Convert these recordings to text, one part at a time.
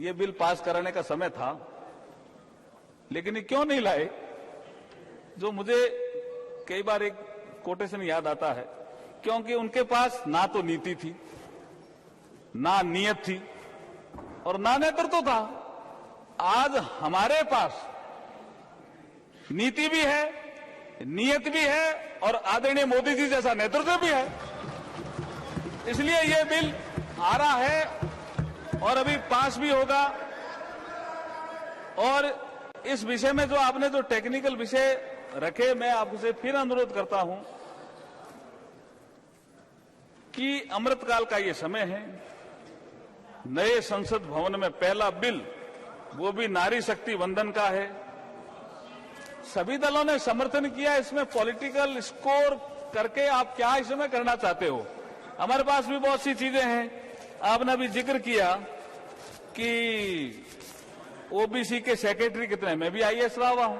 ये bill pass कराने का समय था, लेकिन ये क्यों नहीं लाए? जो मुझे कई बार एक कोटेशन याद आता है, क्योंकि उनके पास ना तो नीति थी, ना नियत थी और ना नेतृत्व था। आज हमारे पास नीति भी है, नियत भी है और आदरणीय मोदी जी जैसा नेतृत्व भी है। इसलिए ये बिल आ रहा है और अभी पास भी होगा। और इस विषय में जो आपने जो टेक्निकल विषय रखे, मैं आपसे फिर अनुरोध करता हूं कि अमृतकाल का ये समय है। नए संसद भवन में पहला बिल, वो भी नारी शक्ति वंदन का है। सभी दलों ने समर्थन किया। इसमें पॉलिटिकल स्कोर करके आप क्या इसमें करना चाहते हो? हमारे पास भी बहुत सी चीजें हैं। आपने अभी जिक्र किया कि ओबीसी के सेक्रेटरी कितने, मैं भी आईएएस रहा हुआ हूं,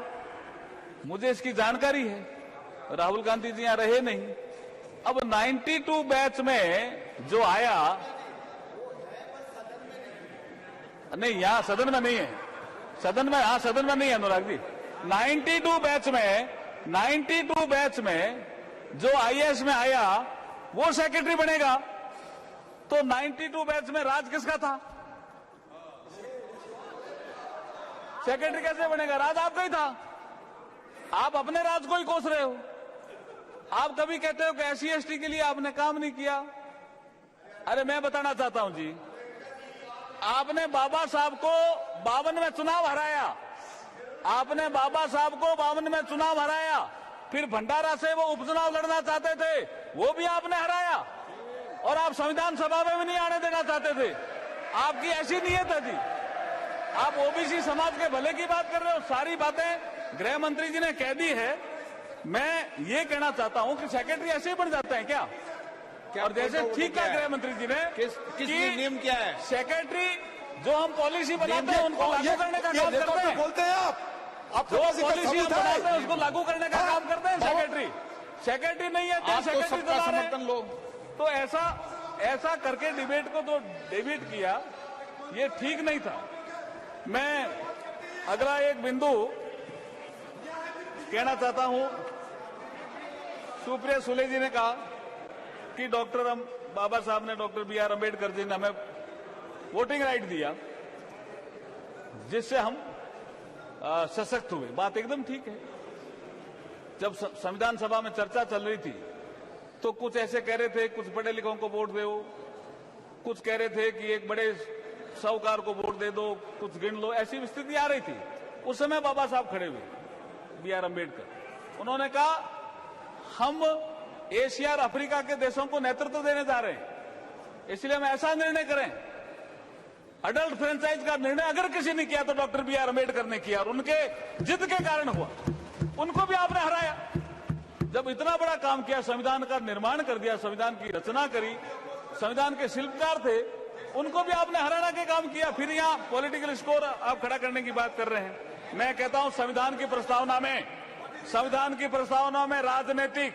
मुझे इसकी जानकारी है। राहुल गांधी जी यहां रहे नहीं। अब 92 बैच में जो आया, नहीं यहां सदन में नहीं है, सदन में, हाँ सदन में नहीं है अनुराग जी। 92 बैच में जो आईएएस में आया वो सेक्रेटरी बनेगा। तो 92 बैच में राज किसका था? सेक्रेटरी कैसे बनेगा? राज आपका ही था। आप अपने राज को ही कोस रहे हो। आप कभी कहते हो कि एससी एसटी के लिए आपने काम नहीं किया। अरे मैं बताना चाहता हूं जी, आपने बाबा साहब को 52 में चुनाव हराया। आपने बाबा साहब को 52 में चुनाव हराया। फिर भंडारा से वो उपचुनाव लड़ना चाहते थे, वो भी आपने हराया। और आप संविधान सभा में भी नहीं आने देना चाहते थे। आपकी ऐसी नीयत है जी। आप ओबीसी समाज के भले की बात कर रहे हो। सारी बातें गृह मंत्री जी ने कह दी है। मैं ये कहना चाहता हूं कि सेक्रेटरी ऐसे ही बन जाते हैं क्या? और जैसे ठीक है गृह मंत्री जी ने किस नियम क्या है? सेक्रेटरी जो हम पॉलिसी बनाते हैं उनको लागू करने का काम करते हैं। बोलते हैं आप जो पॉलिसी हम बनाते हैं उसको लागू करने का काम करते हैं सेक्रेटरी। सेक्रेटरी नहीं है तो सेक्रेटरी चला समर्थन लो। तो ऐसा करके डिबेट को तो डिबेट किया, ये ठीक नहीं था। मैं अगला एक बिंदु कहना चाहता हूं। सुप्रिया सुले जी ने कहा कि बाबा साहब ने, doctor B are Ambedkar ji ने हमें वोटिंग राइट दिया जिससे हम सशक्त हुए। बात एकदम ठीक है। जब संविधान सभा में चर्चा चल रही थी तो कुछ ऐसे कह रहे थे कुछ पढ़े लिखों को वोट दो, कुछ कह रहे थे कि एक बड़े साहूकार को वोट दे दो, कुछ गिन लो। ऐसी स्थिति आ रही थी। उस समय बाबा साहब खड़े हुए, बी आर अम्बेडकर। उन्होंने कहा हम एशिया और अफ्रीका के देशों को नेतृत्व देने जा रहे हैं, इसलिए हम ऐसा निर्णय करें। अडल्ट फ्रेंचाइज का निर्णय अगर किसी ने किया तो डॉक्टर बी आर अम्बेडकर ने किया और उनके जिद के कारण हुआ। उनको भी आपने हराया। जब इतना बड़ा काम किया, संविधान का निर्माण कर दिया, संविधान की रचना करी, संविधान के शिल्पकार थे, उनको भी आपने हराना के काम किया। फिर यहां पॉलिटिकल स्कोर आप खड़ा करने की बात कर रहे हैं। मैं कहता हूं संविधान की प्रस्तावना में राजनीतिक,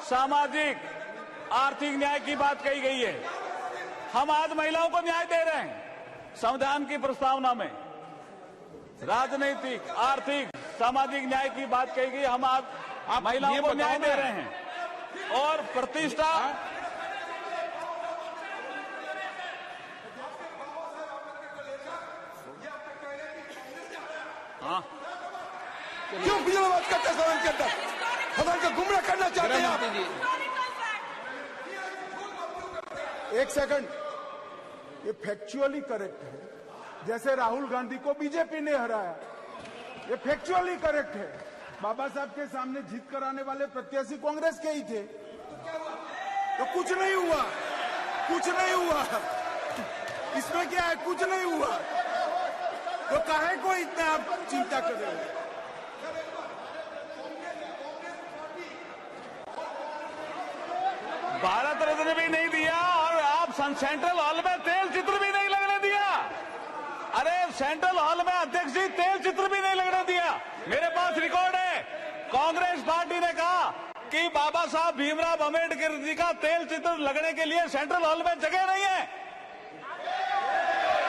सामाजिक, आर्थिक न्याय की बात कही गई है। हम आज महिलाओं को न्याय दे रहे हैं। संविधान की प्रस्तावना में राजनीतिक, आर्थिक, सामाजिक न्याय की बात कही गई। हम आज महिलाओं को न्याय दे रहे हैं और प्रतिष्ठा। हाँ, क्यों बात करते हैं सदन के अंदर? सदन को गुमराह करना चाहते हैं आप। एक सेकंड, ये फैक्चुअली करेक्ट है। जैसे राहुल गांधी को बीजेपी ने हराया, ये फैक्चुअली करेक्ट है। बाबा साहब के सामने जीत कराने वाले प्रत्याशी कांग्रेस के ही थे। तो कुछ नहीं हुआ, कुछ नहीं हुआ। इसमें क्या है? कुछ नहीं हुआ। तो काहे को इतना आप चिंता कर रहे हैं? भारत रत्न भी नहीं दिया और आप सेंट्रल हॉल में तेल चित्र भी नहीं लगने दिया। अरे सेंट्रल हॉल में अध्यक्ष जी तेल चित्र भी नहीं लगने दिया। मेरे पास रिकॉर्ड है। कांग्रेस पार्टी ने कहा कि बाबा साहब भीमराव अम्बेडकर जी का तेल चित्र लगने के लिए सेंट्रल हॉल में जगह नहीं है।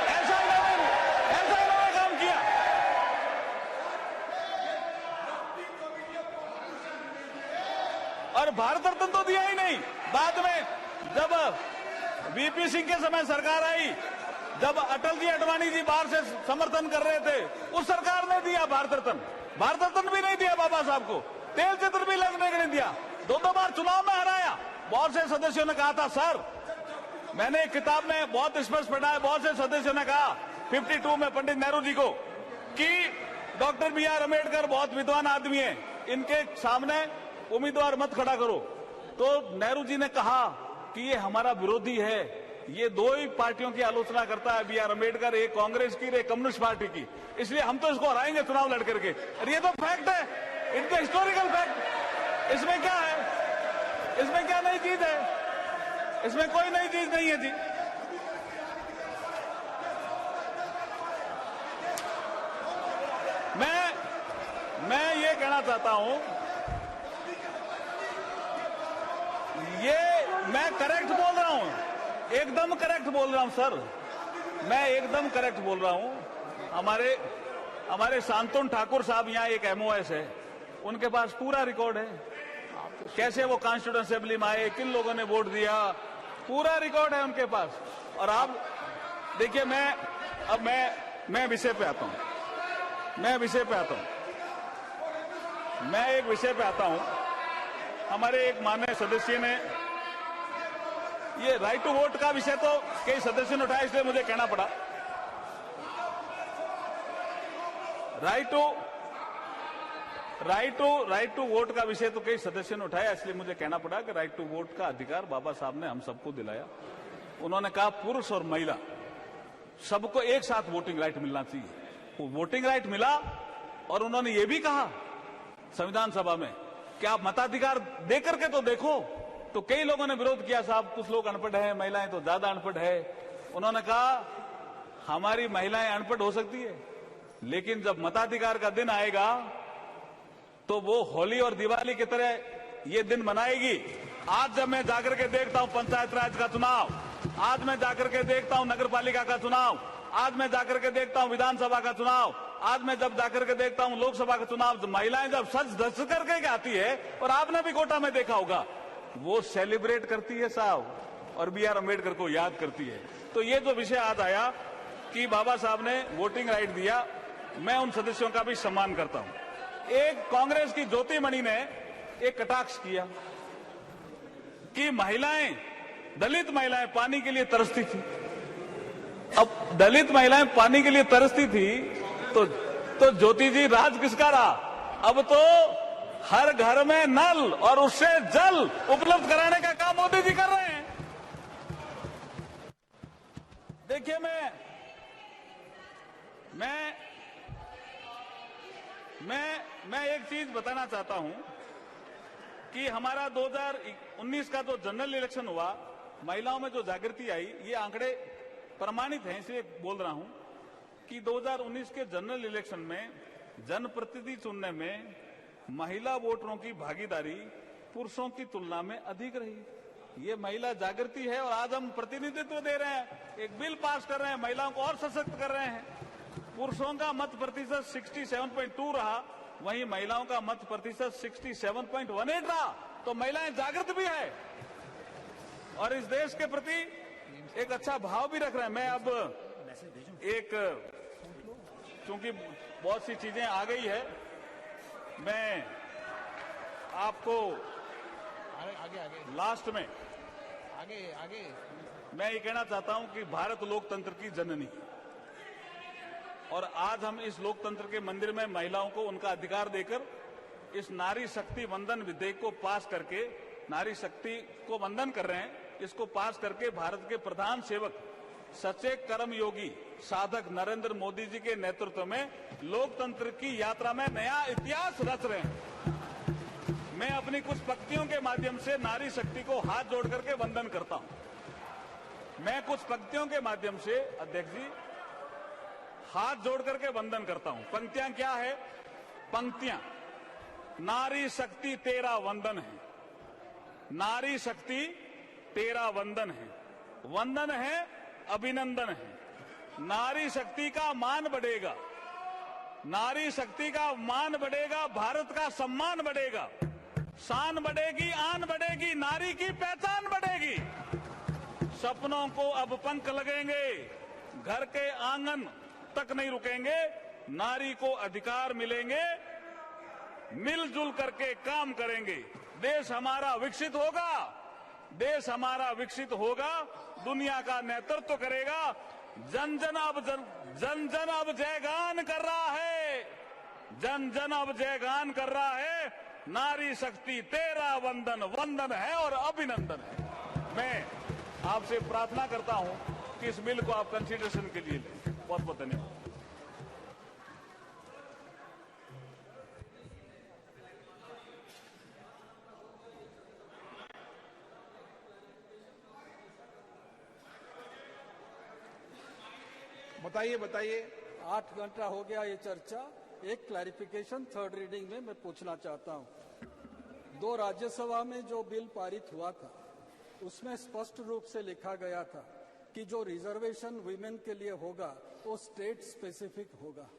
ऐसा और भारत रत्न तो दिया ही नहीं। बाद में जब वीपी सिंह के समय सरकार आई, जब अटल जी अडवाणी जी बाहर से समर्थन कर रहे थे, उस सरकार ने दिया भारत रत्न। भारत रत्न भी नहीं दिया बाबा साहब को, तेल चित्र भी लगने के नहीं दिया, 2 बार चुनाव में हराया। बहुत से सदस्यों ने कहा था, सर मैंने एक किताब में बहुत स्पष्ट पढ़ा है, बहुत से सदस्यों ने कहा 52 में पंडित नेहरू जी को कि डॉक्टर बी.आर. अम्बेडकर बहुत विद्वान आदमी है, इनके सामने उम्मीदवार मत खड़ा करो। तो नेहरू जी ने कहा कि ये हमारा विरोधी है, ये 2 ही पार्टियों की आलोचना करता है, बी.आर. अम्बेडकर, एक कांग्रेस की, एक कम्युनिस्ट पार्टी की, इसलिए हम तो इसको हराएंगे चुनाव लड़ करके। और ये तो फैक्ट है, इनका हिस्टोरिकल फैक्ट। इसमें क्या है, इसमें क्या नई चीज है? इसमें कोई नई चीज नहीं है जी। मैं ये कहना चाहता हूं, ये मैं करेक्ट बोल रहा हूं, एकदम करेक्ट बोल रहा हूं सर, मैं एकदम करेक्ट बोल रहा हूं। हमारे शांतनु ठाकुर साहब यहाँ एक एमओएस है, उनके पास पूरा रिकॉर्ड है, कैसे वो कॉन्स्टिट्यूएंट असेंबली में आए, किन लोगों ने वोट दिया, पूरा रिकॉर्ड है उनके पास। और आप देखिए, मैं विषय पे आता हूं, मैं एक विषय पे आता हूं। हमारे एक माननीय सदस्य ने ये राइट टू वोट का विषय तो कई सदस्यों ने उठाया, इसलिए मुझे कहना पड़ा। राइट टू वोट का विषय तो कई सदस्यों ने उठाया, इसलिए मुझे कहना पड़ा कि राइट टू वोट का अधिकार बाबा साहब ने हम सबको दिलाया। उन्होंने कहा पुरुष और महिला सबको एक साथ वोटिंग राइट मिलना चाहिए। वो वोटिंग राइट मिला, और उन्होंने ये भी कहा संविधान सभा में कि आप मताधिकार दे करके तो देखो। तो कई लोगों ने विरोध किया, साहब कुछ लोग अनपढ़ हैं, महिलाएं तो ज्यादा अनपढ़ है। उन्होंने कहा हमारी महिलाएं अनपढ़ हो सकती है, लेकिन जब मताधिकार का दिन आएगा तो वो होली और दिवाली की तरह ये दिन मनाएगी। आज जब मैं जाकर के देखता हूं पंचायत राज का चुनाव, आज मैं जाकर के देखता हूं नगर पालिका का चुनाव, आज मैं जाकर के देखता हूं विधानसभा का चुनाव, आज मैं जब जाकर के देखता हूं लोकसभा का चुनाव, महिलाएं जब सज धज करके आती है, और आपने भी कोटा में देखा होगा, वो सेलिब्रेट करती है साहब, और बी.आर. अम्बेडकर को याद करती है। तो ये जो विषय आज आया कि बाबा साहब ने वोटिंग राइट दिया, मैं उन सदस्यों का भी सम्मान करता हूं। एक कांग्रेस की ज्योतिमणि ने एक कटाक्ष किया कि महिलाएं, दलित महिलाएं पानी के लिए तरसती थी। अब दलित महिलाएं पानी के लिए तरसती थी तो ज्योति जी राज किसका रहा? अब तो हर घर में नल और उससे जल उपलब्ध कराने का काम मोदी जी कर रहे हैं। देखिए, मैं एक चीज बताना चाहता हूं कि हमारा 2019 का जो जनरल इलेक्शन हुआ, महिलाओं में जो जागृति आई, ये आंकड़े प्रमाणित हैं, इसलिए बोल रहा हूं कि 2019 के जनरल इलेक्शन में जनप्रतिनिधि चुनने में महिला वोटरों की भागीदारी पुरुषों की तुलना में अधिक रही। ये महिला जागृति है, और आज हम प्रतिनिधित्व दे रहे हैं, एक बिल पास कर रहे हैं, महिलाओं को और सशक्त कर रहे हैं। पुरुषों का मत प्रतिशत 67.2 रहा, वहीं महिलाओं का मत प्रतिशत 67.18 रहा। तो महिलाएं जागृत भी है और इस देश के प्रति एक अच्छा भाव भी रख रहे हैं। मैं अब चूंकि बहुत सी चीजें आ गई है, मैं आपको लास्ट में मैं ये कहना चाहता हूं कि भारत लोकतंत्र की जननी, और आज हम इस लोकतंत्र के मंदिर में महिलाओं को उनका अधिकार देकर इस नारी शक्ति वंदन विधेयक को पास करके नारी शक्ति को वंदन कर रहे हैं। इसको पास करके भारत के प्रधान सेवक सच्चे कर्मयोगी साधक नरेंद्र मोदी जी के नेतृत्व में लोकतंत्र की यात्रा में नया इतिहास रच रहे हैं। मैं अपनी कुछ पंक्तियों के माध्यम से नारी शक्ति को हाथ जोड़ करके वंदन करता हूं। मैं कुछ पंक्तियों के माध्यम से अध्यक्ष जी हाथ जोड़ करके वंदन करता हूं। पंक्तियां क्या है? पंक्तियां, नारी शक्ति तेरा वंदन है, नारी शक्ति तेरा वंदन है, वंदन है अभिनंदन है, नारी शक्ति का मान बढ़ेगा, नारी शक्ति का मान बढ़ेगा, भारत का सम्मान बढ़ेगा। शान बढ़ेगी, आन बढ़ेगी, नारी की पहचान बढ़ेगी। सपनों को अब पंख लगेंगे, घर के आंगन तक नहीं रुकेंगे, नारी को अधिकार मिलेंगे, मिलजुल करके काम करेंगे। देश हमारा विकसित होगा, देश हमारा विकसित होगा, दुनिया का नेतृत्व करेगा। जन जन अब जयगान कर रहा है, जन जन अब जयगान कर रहा है। नारी शक्ति तेरा वंदन, वंदन है और अभिनंदन है। मैं आपसे प्रार्थना करता हूं कि इस बिल को आप कंसीडरेशन के लिए लें। बहुत बहुत धन्यवाद। बताइए बताइए। 8 घंटा हो गया ये चर्चा। एक क्लैरिफिकेशन थर्ड रीडिंग में मैं पूछना चाहता हूं। 2 राज्यसभा में जो बिल पारित हुआ था उसमें स्पष्ट रूप से लिखा गया था कि जो रिजर्वेशन वीमेन के लिए होगा वो स्टेट स्पेसिफिक होगा।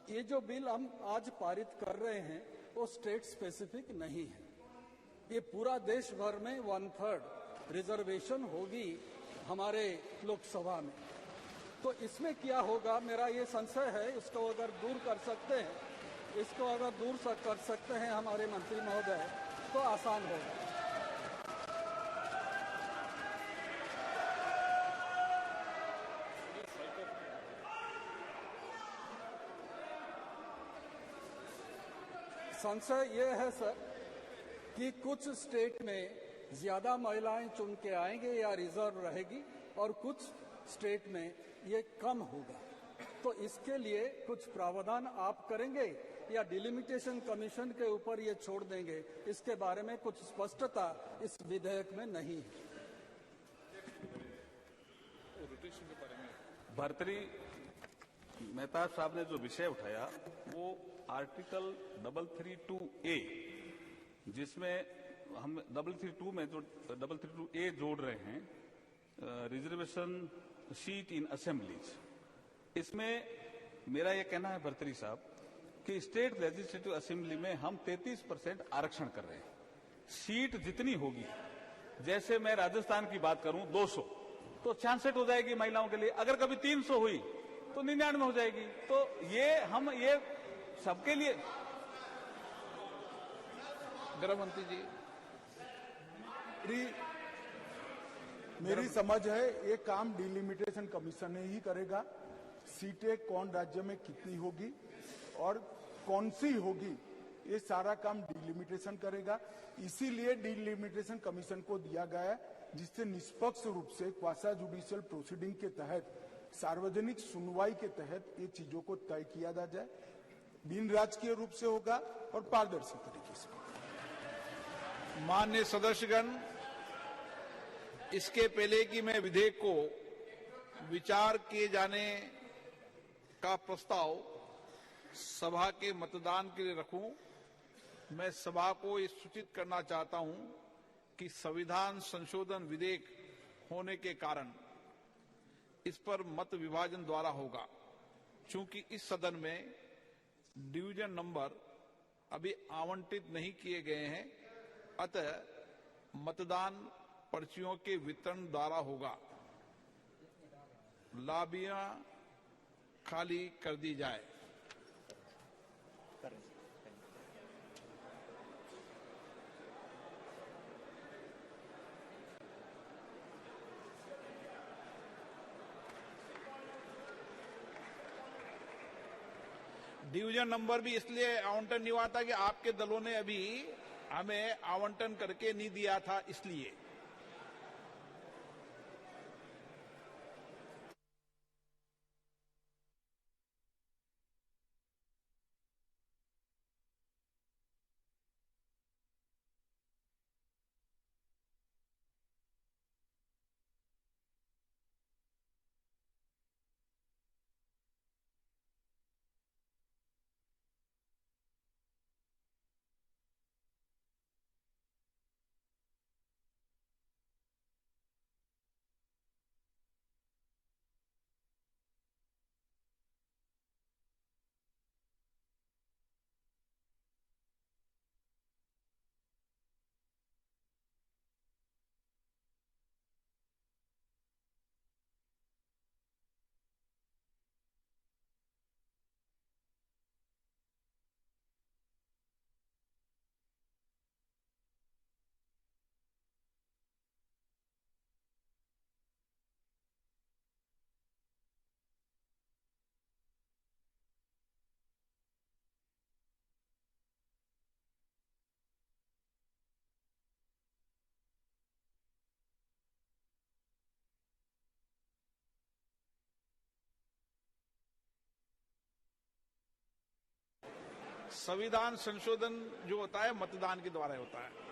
ये जो बिल हम आज पारित कर रहे हैं वो स्टेट स्पेसिफिक नहीं है। ये पूरा देश भर में 1/3 रिजर्वेशन होगी हमारे लोकसभा में। तो इसमें क्या होगा, मेरा ये संशय है। इसको अगर दूर कर सकते हैं, इसको अगर दूर कर सकते हैं हमारे मंत्री महोदय तो आसान होगा। संशय ये है सर कि कुछ स्टेट में ज्यादा महिलाएं चुन के आएंगे या रिजर्व रहेगी और कुछ स्टेट में ये कम होगा। तो इसके लिए कुछ प्रावधान आप करेंगे या डिलिमिटेशन कमीशन के ऊपर ये छोड़ देंगे? इसके बारे में कुछ स्पष्टता इस विधेयक में नहीं है। भर्तृहरि मेहता साहब ने जो विषय उठाया वो आर्टिकल 332A, जिसमें हम 332 में जो 332A जोड़ रहे हैं, रिजर्वेशन सीट इन असेंबलीज। इसमें मेरा यह कहना है भर्तृहरि साहब कि स्टेट लेजिस्लेटिव असेंबली में हम 33% आरक्षण कर रहे हैं। सीट जितनी होगी, जैसे मैं राजस्थान की बात करूं 200, तो 66 हो जाएगी महिलाओं के लिए। अगर कभी 300 हुई तो 99 हो जाएगी। तो ये हम ये सबके लिए। गृह मंत्री जी, मेरी समझ है ये काम डिलिमिटेशन कमीशन ही करेगा। सीटें कौन राज्य में कितनी होगी और कौन सी होगी, ये सारा काम डिलिमिटेशन करेगा। इसीलिए डिलिमिटेशन कमीशन को दिया गया है, जिससे निष्पक्ष रूप से क्वासा जुडिशियल प्रोसीडिंग के तहत, सार्वजनिक सुनवाई के तहत ये चीजों को तय किया जाए। बिन राजकीय रूप से होगा और पारदर्शी तरीके से। माननीय सदस्यगण, इसके पहले कि मैं विधेयक को विचार किए जाने का प्रस्ताव सभा के मतदान के लिए रखूं, मैं सभा को ये सूचित करना चाहता हूं कि संविधान संशोधन विधेयक होने के कारण इस पर मत विभाजन द्वारा होगा। चूंकि इस सदन में डिवीजन नंबर अभी आवंटित नहीं किए गए हैं, अतः मतदान पर्चियों के वितरण द्वारा होगा। लाबियां खाली कर दी जाए। डिवीजन नंबर भी इसलिए आवंटन नहीं हुआ था कि आपके दलों ने अभी हमें आवंटन करके नहीं दिया था, इसलिए। संविधान संशोधन जो होता है मतदान के द्वारा होता है।